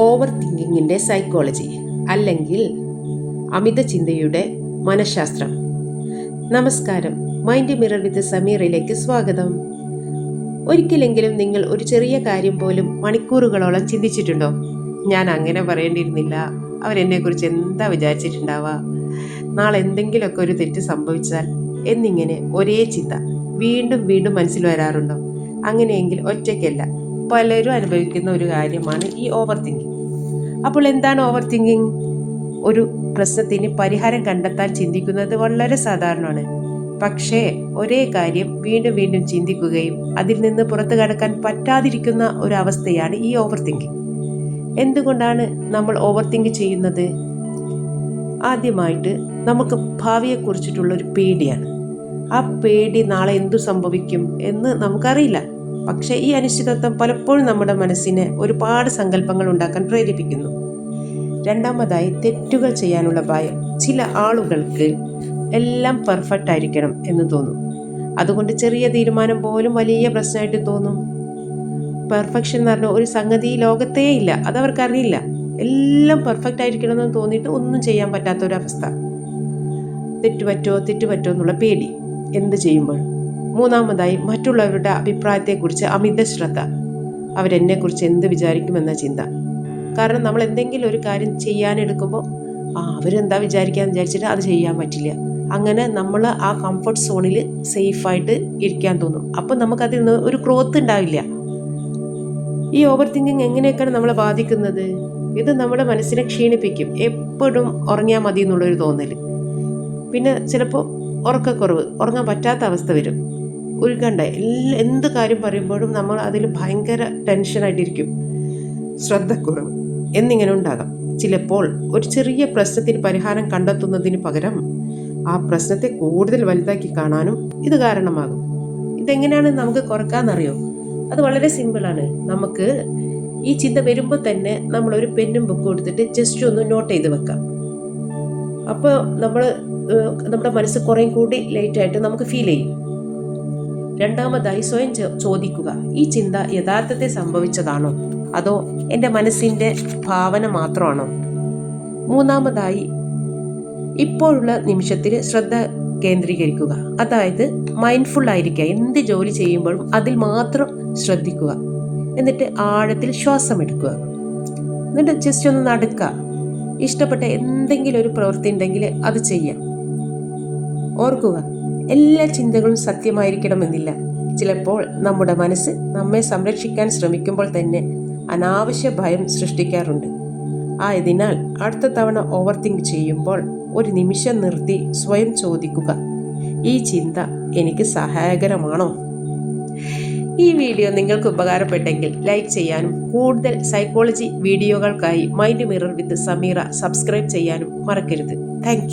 Over തിങ്കിങ്ങിൻ്റെ psychology അല്ലെങ്കിൽ അമിത ചിന്തയുടെ മനഃശാസ്ത്രം. നമസ്കാരം, മൈൻഡ് മിറർ വിത്ത് സമീറയിലേക്ക് സ്വാഗതം. ഒരിക്കലെങ്കിലും നിങ്ങൾ ഒരു ചെറിയ കാര്യം പോലും മണിക്കൂറുകളോളം ചിന്തിച്ചിട്ടുണ്ടോ? ഞാൻ അങ്ങനെ പറയേണ്ടിയിരുന്നില്ല, അവരെന്നെക്കുറിച്ച് എന്താ വിചാരിച്ചിട്ടുണ്ടാവുക, നാളെ എന്തെങ്കിലുമൊക്കെ ഒരു തെറ്റ് സംഭവിച്ചാൽ എന്നിങ്ങനെ ഒരേ ചിന്ത വീണ്ടും വീണ്ടും മനസ്സിൽ വരാറുണ്ടോ? അങ്ങനെയെങ്കിൽ ഒറ്റയ്ക്കല്ല, പലരും അനുഭവിക്കുന്ന ഒരു കാര്യമാണ് ഈ ഓവർ തിങ്കിങ്. അപ്പോൾ എന്താണ് ഓവർ തിങ്കിങ്? ഒരു പ്രശ്നത്തിന് പരിഹാരം കണ്ടെത്താൻ ചിന്തിക്കുന്നത് വളരെ സാധാരണമാണ്. പക്ഷേ ഒരേ കാര്യം വീണ്ടും വീണ്ടും ചിന്തിക്കുകയും അതിൽ നിന്ന് പുറത്തു കടക്കാൻ പറ്റാതിരിക്കുന്ന ഒരു അവസ്ഥയാണ് ഈ ഓവർ തിങ്കിങ്. എന്തുകൊണ്ടാണ് നമ്മൾ ഓവർ തിങ്ക് ചെയ്യുന്നത്? ആദ്യമായിട്ട് നമുക്ക് ഭാവിയെക്കുറിച്ചിട്ടുള്ള ഒരു പേടിയാണ്. ആ പേടി നാളെ എന്തു സംഭവിക്കും എന്ന് നമുക്കറിയില്ല. പക്ഷേ ഈ അനിശ്ചിതത്വം പലപ്പോഴും നമ്മുടെ മനസ്സിനെ ഒരുപാട് സങ്കല്പങ്ങൾ ഉണ്ടാക്കാൻ പ്രേരിപ്പിക്കുന്നു. രണ്ടാമതായി, തെറ്റുകൾ ചെയ്യാനുള്ള ഭയം. ചില ആളുകൾക്ക് എല്ലാം പെർഫെക്റ്റ് ആയിരിക്കണം എന്ന് തോന്നും. അതുകൊണ്ട് ചെറിയ തീരുമാനം പോലും വലിയ പ്രശ്നമായിട്ട് തോന്നും. പെർഫെക്ഷൻ എന്ന് പറഞ്ഞ ഒരു സംഗതി ലോകത്തേ ഇല്ല, അതവർക്കറിയില്ല. എല്ലാം പെർഫെക്റ്റ് ആയിരിക്കണം എന്ന് തോന്നിയിട്ട് ഒന്നും ചെയ്യാൻ പറ്റാത്തൊരവസ്ഥ. തെറ്റുപറ്റോ എന്നുള്ള പേടി എന്ത് ചെയ്യുമ്പോൾ. മൂന്നാമതായി, മറ്റുള്ളവരുടെ അഭിപ്രായത്തെക്കുറിച്ച് അമിത ശ്രദ്ധ. അവരെന്നെക്കുറിച്ച് എന്ത് വിചാരിക്കുമെന്ന ചിന്ത. കാരണം നമ്മൾ എന്തെങ്കിലും ഒരു കാര്യം ചെയ്യാനെടുക്കുമ്പോൾ അവരെന്താ വിചാരിക്കാന്ന് വിചാരിച്ചിട്ട് അത് ചെയ്യാൻ പറ്റില്ല. അങ്ങനെ നമ്മൾ ആ കംഫർട്ട് സോണിൽ സേഫായിട്ട് ഇരിക്കാൻ തോന്നും. അപ്പം നമുക്കതിൽ നിന്ന് ഒരു ഗ്രോത്ത് ഉണ്ടാവില്ല. ഈ ഓവർ തിങ്കിങ് എങ്ങനെയൊക്കെയാണ് നമ്മളെ ബാധിക്കുന്നത്? ഇത് നമ്മുടെ മനസ്സിനെ ക്ഷീണിപ്പിക്കും. എപ്പോഴും ഉറങ്ങിയാൽ മതി എന്നുള്ളൊരു തോന്നൽ. പിന്നെ ചിലപ്പോൾ ഉറക്കക്കുറവ്, ഉറങ്ങാൻ പറ്റാത്ത അവസ്ഥ വരും. ഉത്കണ്ഠ, എന്ത് കാര്യം പറയുമ്പോഴും നമ്മൾ അതിൽ ഭയങ്കര ടെൻഷനായിട്ടിരിക്കും. ശ്രദ്ധക്കുറവ് എന്നിങ്ങനെ ഉണ്ടാകാം. ചിലപ്പോൾ ഒരു ചെറിയ പ്രശ്നത്തിന് പരിഹാരം കണ്ടെത്തുന്നതിന് പകരം ആ പ്രശ്നത്തെ കൂടുതൽ വലുതാക്കി കാണാനും ഇത് കാരണമാകും. ഇതെങ്ങനെയാണ് നമുക്ക് കുറക്കാന്നറിയോ? അത് വളരെ സിമ്പിളാണ്. നമുക്ക് ഈ ചിന്ത വരുമ്പോൾ തന്നെ നമ്മൾ ഒരു പെന്നും ബുക്കും എടുത്തിട്ട് ജസ്റ്റ് ഒന്ന് നോട്ട് ചെയ്ത് വെക്കാം. അപ്പോൾ നമ്മുടെ മനസ്സ് കുറേ കൂടി ലേറ്റായിട്ട് നമുക്ക് ഫീൽ ചെയ്യും. രണ്ടാമതായി, സ്വയം ചോദിക്കുക, ഈ ചിന്ത യഥാർത്ഥത്തിൽ സംഭവിച്ചതാണോ അതോ എൻ്റെ മനസ്സിൻ്റെ ഭാവന മാത്രമാണോ? മൂന്നാമതായി, ഇപ്പോഴുള്ള നിമിഷത്തിൽ ശ്രദ്ധ കേന്ദ്രീകരിക്കുക. അതായത് മൈൻഡ്ഫുൾ ആയിരിക്കുക. എന്ത് ജോലി ചെയ്യുമ്പോഴും അതിൽ മാത്രം ശ്രദ്ധിക്കുക. എന്നിട്ട് ആഴത്തിൽ ശ്വാസം എടുക്കുക. എന്നിട്ട് ജസ്റ്റ് ഒന്ന് നടക്കുക. ഇഷ്ടപ്പെട്ട എന്തെങ്കിലും ഒരു പ്രവൃത്തി ഉണ്ടെങ്കിൽ അത് ചെയ്യാം. ഓർക്കുക, എല്ലാ ചിന്തകളും സത്യമായിരിക്കണമെന്നില്ല. ചിലപ്പോൾ നമ്മുടെ മനസ്സ് നമ്മെ സംരക്ഷിക്കാൻ ശ്രമിക്കുമ്പോൾ തന്നെ അനാവശ്യ ഭയം സൃഷ്ടിക്കാറുണ്ട്. ആയതിനാൽ അടുത്ത തവണ ഓവർ തിങ്ക് ചെയ്യുമ്പോൾ ഒരു നിമിഷം നിർത്തി സ്വയം ചോദിക്കുക, ഈ ചിന്ത എനിക്ക് സഹായകരമാണോ? ഈ വീഡിയോ നിങ്ങൾക്ക് ഉപകാരപ്പെട്ടെങ്കിൽ ലൈക്ക് ചെയ്യാനും കൂടുതൽ സൈക്കോളജി വീഡിയോകൾക്കായി Mind Mirror with Sameera subscribe ചെയ്യാനും മറക്കരുത്. താങ്ക്